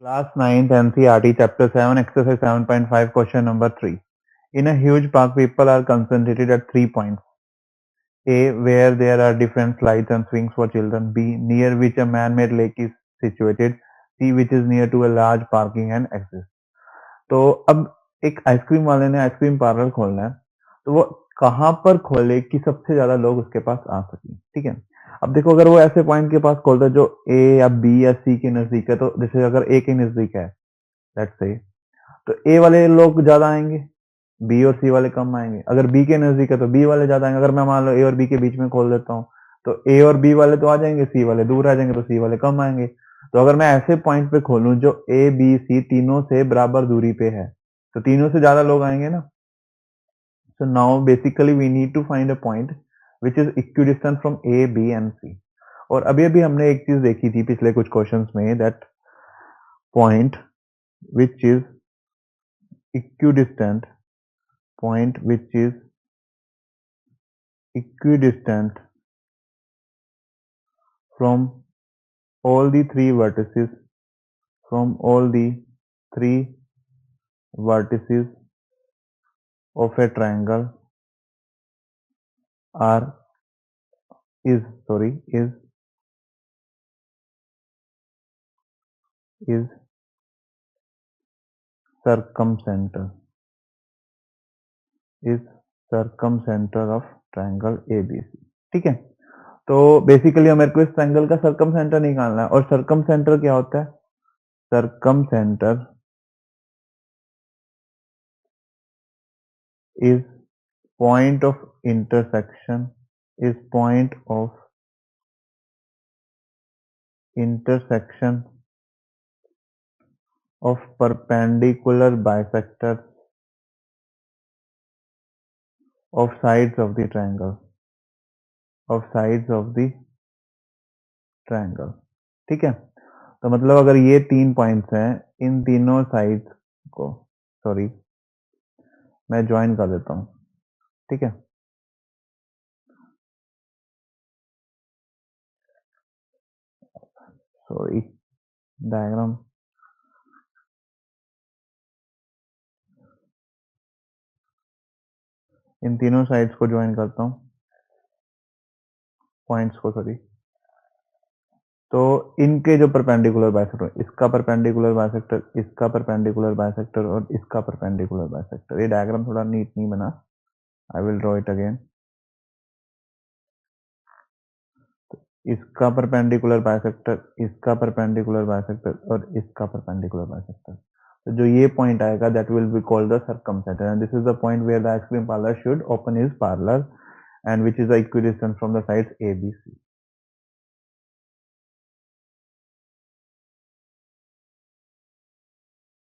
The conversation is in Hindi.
Class 9th NCERT Chapter 7 Exercise 7.5 Question number 3. In a huge park, people are concentrated at 3 points. A. Where there are different slides and swings for children. B. Near which a man-made lake is situated. C. Which is near to a large parking and access. तो अब एक आइसक्रीम वाले ने आइसक्रीम पार्लर खोलना है, तो वो कहाँ पर खोले कि सबसे ज्यादा लोग उसके पास आ सकें। ठीक है, अब देखो अगर वो ऐसे पॉइंट के पास खोलता है जो ए या बी या सी के नजदीक है, तो जैसे अगर ए के नजदीक है लेट्स से, तो ए वाले लोग ज्यादा आएंगे, बी और सी वाले कम आएंगे। अगर बी के नजदीक है तो बी वाले ज्यादा आएंगे। अगर मैं मान लो ए और बी के बीच में खोल देता हूँ, तो ए और बी वाले तो आ जाएंगे, सी वाले दूर आ जाएंगे, तो सी वाले कम आएंगे। तो अगर मैं ऐसे पॉइंट पे खोलूं जो ए बी सी तीनों से बराबर दूरी पे है, तो तीनों से ज्यादा लोग आएंगे ना। So now basically we need to find a point which is equidistant from A B and C. और अभी अभी हमने एक चीज देखी थी पिछले कुछ क्वेश्चंस में, that point which is equidistant point which is equidistant from all the three vertices three vertices of a triangle are is circumcenter is circumcenter of triangle ABC। ठीक है, तो बेसिकली मेरे को इस ट्रायंगल का सर्कमसेंटर निकालना है। और सर्कमसेंटर क्या होता है? सर्कमसेंटर is point of intersection of perpendicular bisectors of sides of the triangle। ठीक है, तो मतलब अगर ये 3 पॉइंट्स हैं, इन तीनों साइड्स को मैं ज्वाइन कर देता हूं। ठीक है, डायग्राम इन तीनों साइड्स को ज्वाइन करता हूं, पॉइंट्स को तो इनके जो परपेंडिकुलर बाइसेक्टर, इसका परपेंडिकुलर बाइसेक्टर, इसका परपेंडिकुलर बाइसेक्टर और इसका परपेंडिकुलर बाइसेक्टर। ये डायग्राम थोड़ा नीट नहीं बना, I will draw it again. इसका परपेंडिकुलर बाइसेक्टर, इसका परपेंडिकुलर बाइसेक्टर और इसका परपेंडिकुलर बाइसेक्टर। तो जो ये पॉइंट आएगा that will be called the circumcentre, and this is the point where the ice cream parlour should open his parlour and which is the equidistance from the sides A B C.